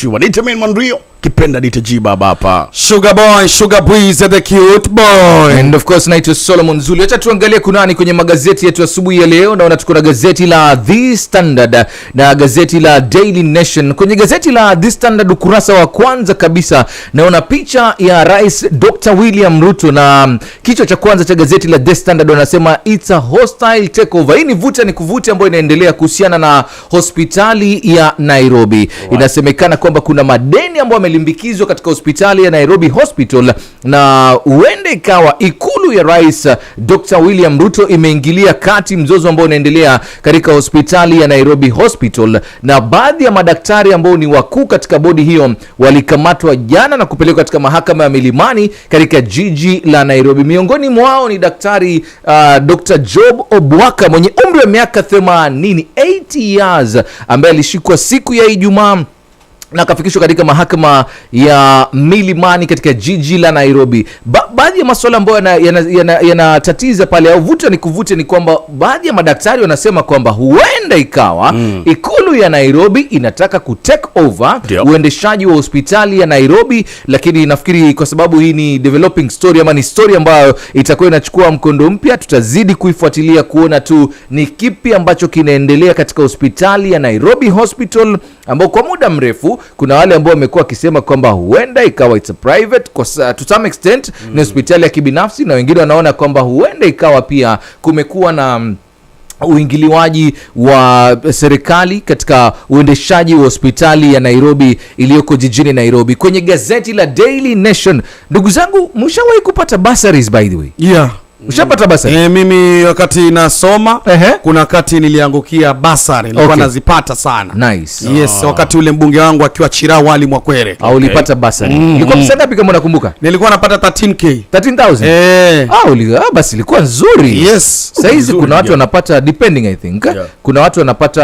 Wanita main Monrio kipenda nita G baba hapa. Sugar boy, sugar breeze, the cute boy. And of course naitwa Solomon Zulu. Acha tuangalie kunani kwenye magazeti yetu asubuhi ya leo. Naona tuko na gazeti la The Standard na gazeti la Daily Nation. Kwenye gazeti la The Standard ukurasa wa kwanza kabisa naona picha ya Rais Dr. William Ruto, na kichwa cha kwanza cha gazeti la The Standard wanasema it's a hostile takeover. Hii ni vuta ni kuvuta ambayo inaendelea kuhusiana na hospitali ya Nairobi. Inasemekana kwamba kuna madeni ambayo yamelimbikizwa katika hospitali ya Nairobi Hospital, na huenda ikawa ikulu ya Rais Dr. William Ruto imeingilia kati mzozo ambao unaendelea katika hospitali ya Nairobi Hospital, na baadhi ya madaktari ambao ni wakuu katika bodi hiyo walikamatwa jana na kupelekwa katika mahakama ya Milimani katika jiji la Nairobi. Miongoni mwao ni daktari Dr. Job Obwaka mwenye umri wa miaka 80 years ambaye alishikwa siku ya Ijumaa na akafikishwa katika mahakama ya Milimani katika jiji la Nairobi. Baadhi ya masuala ambayo yanatatiza pale au vuta ni kuvute ni kwamba baadhi ya madaktari wanasema kwamba huenda ikawa ikulu ya Nairobi inataka kutake over uendeshaji wa hospitali ya Nairobi, lakini nafikiri kwa sababu hii ni developing story ama ni story ambayo itakuwa inachukua mkondo mpya, tutazidi kuifuatilia kuona tu ni kipi ambacho kinaendelea katika hospitali ya Nairobi Hospital, ambao kwa muda mrefu kuna wale ambao wamekuwa wakisema kwamba huenda ikawa it's a private to some extent ni hospitali ya kibinafsi, na wengine wanaona kwamba huenda ikawa pia kumekuwa na uingiliwaji wa serikali katika uendeshaji wa hospitali ya Nairobi iliyoko jijini Nairobi. Kwenye gazeti la Daily Nation, ndugu zangu, mshawahi kupata bursaries by the way? Yeah. Ushapata basari? Mimi wakati nasoma kuna wakati niliangukia basari, nilikuwa nazipata sana. Nice. Yes, wakati ule mbunge wangu akiwa Chirau Ali Mwakwere. Ulipata basari. Ilikuwa pesa ngapi kama unakumbuka? Nilikuwa napata 13k. 13,000? Basi ilikuwa nzuri. Yes. Sasa hizi kuna watu wanapata depending I think. Kuna watu wanapata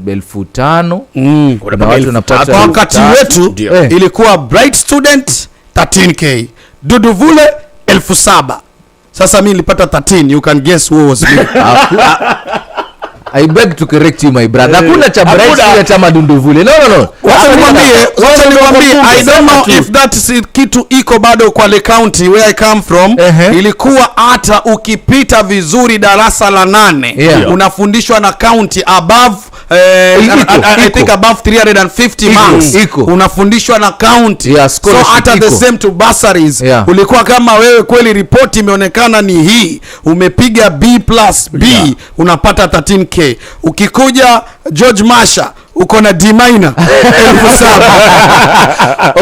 5,000. Kuna watu wanapata kwa wakati wetu ilikuwa bright student 13k. Duduvule 7,000. Sasa mimi nilipata 13, you can guess who was me. I beg to correct you my brother. Hakuna cha bright ya chama Dunduvule. No. Wacha nikwambie, I don't know if that kitu iko bado kwa Le County where I come from. Ilikuwa hata ukipita vizuri darasa la 8 unafundishwa na county above I think above 350 marks unafundishwa na county. So hata the same to bursaries. Ulikuwa kama wewe kweli report imeonekana ni hii, umepiga B+, unapata 13k. Ukikuja George Masha uko na D-. 7,000.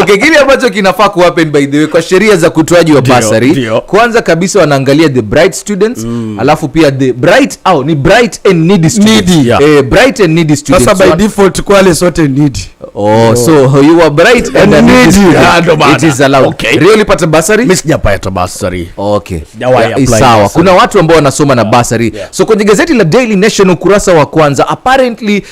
Okay, kile ambacho kinafaa ku happen by the way kwa sheria za kutoaji wa bursary, kwanza kabisa wanaangalia the bright students, alafu pia the bright ni bright and needy students. Bright and needy students. Sasa by default kwale sote needy. So you are bright and needy. It is allowed. Okay. Really pata bursary? Mimi sijapata bursary. Okay. Sawa. Kuna watu ambao wanasoma na bursary. So kwenye gazeti la Daily Nation ukurasa wa kwanza apparently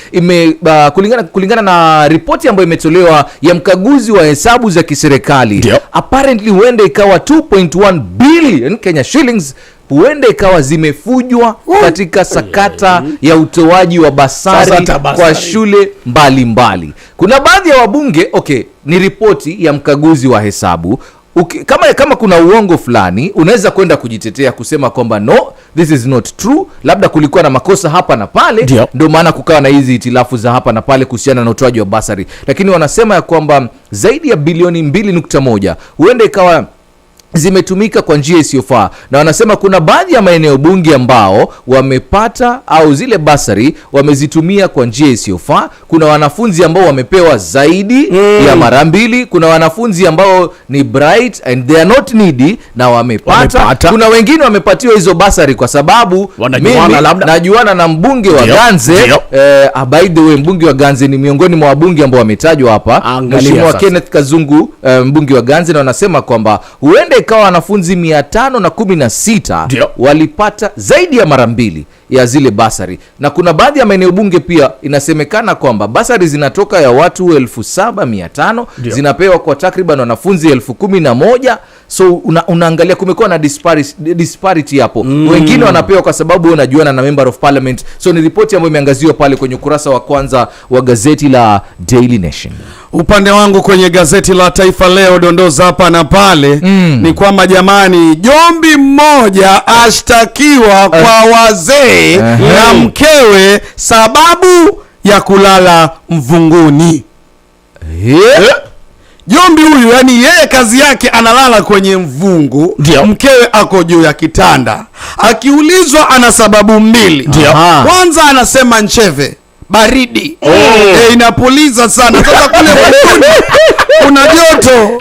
kulingana na ripoti ambayo imetolewa ya mkaguzi wa hesabu za kiserikali, apparently huenda ikawa 2.1 billion Kenya shillings huenda ikawa zimefujwa katika sakata ya utoaji wa basari kwa shule mbalimbali. Kuna baadhi ya wabunge, ni ripoti ya mkaguzi wa hesabu. Kama kuna uongo fulani unaweza kwenda kujitetea kusema kwamba no, this is not true, labda kulikuwa na makosa hapa na pale, ndio maana kukawa na hizi itilafu za hapa na pale kuhusiana na utoaji wa basari. Lakini wanasema ya kwamba zaidi ya bilioni 2.1 huenda ikawa zimetumika kwa njia isiyofaa, na wanasema kuna baadhi ya maeneo bunge ambao wamepata au zile basari wamezitumia kwa njia isiyofaa. Kuna wanafunzi ambao wamepewa zaidi ya mara 2, kuna wanafunzi ambao ni bright and they are not needy na wamepata. Kuna wengine wamepatiwa hizo basari kwa sababu najuana na mbunge wa Ganze. By the way, mbunge wa Ganze ni miongoni mwa wabunge ambao wametajwa hapa, Mheshimiwa Kenneth Kazungu, mbunge wa Ganze, na wanasema kwamba huenda ikawa wanafunzi 516 walipata zaidi ya mara 2 ya zile basari. Na kuna baadhi ya maeneo bunge pia inasemekana kwamba basari zinatoka ya watu 7,500 zinapewa kwa takriban wanafunzi 11,000. So unaangalia kumekuwa na disparity hapo. Wengine wanapewa kwa sababu unajuana na member of parliament. So ni ripoti ambayo imeangaziwa pale kwenye ukurasa wa kwanza wa gazeti la Daily Nation. Upande wangu kwenye gazeti la Taifa Leo, dondoza hapa na pale ni kwamba jamani, Jombi mmoja ashtakiwa kwa wazee na mkewe sababu ya kulala mvunguni. Jombi huyu, yani yeye kazi yake analala kwenye mvungu, mkewe ako juu ya kitanda. Akiulizwa ana sababu mbili. Kwanza anasema ncheve, baridi inapuliza sana, sasa kule mvunguni kuna joto.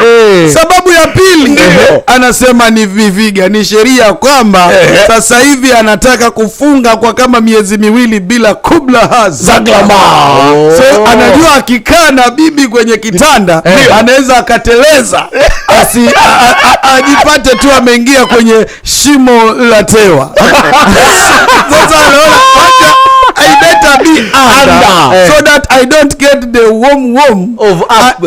Sababu ya pili anasema ni viviga, ni sheria kwamba sasa hivi anataka kufunga kwa kama miezi 2 bila kubla zaglama. So anajua akikaa na bibi kwenye kitanda anaweza akateleza, ajipate tu ameingia kwenye shimo la tewa. Sasa anaona I better be under so that I don't get the warm of up.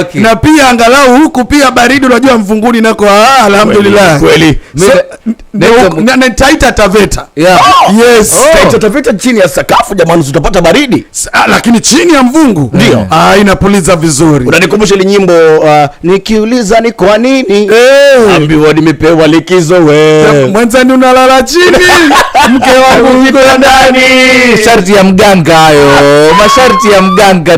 Okay. Na pia angalau huku pia baridi, unajua mfunguni nako alhamdulillah. Kweli. Na Taita Taveta. Yes. Taita Taveta chini ya sakafu jamani, utapata baridi. Lakini chini ya mvungu ndio inapuliza vizuri. Unanikumbusha ile nyimbo nikiuliza ni kwa nini ambiwa nimepewa likizo wewe. Mwenzani unalala chini. Mke wangu yuko ndani. Sharti ya mganga hayo. Masharti ya mganga.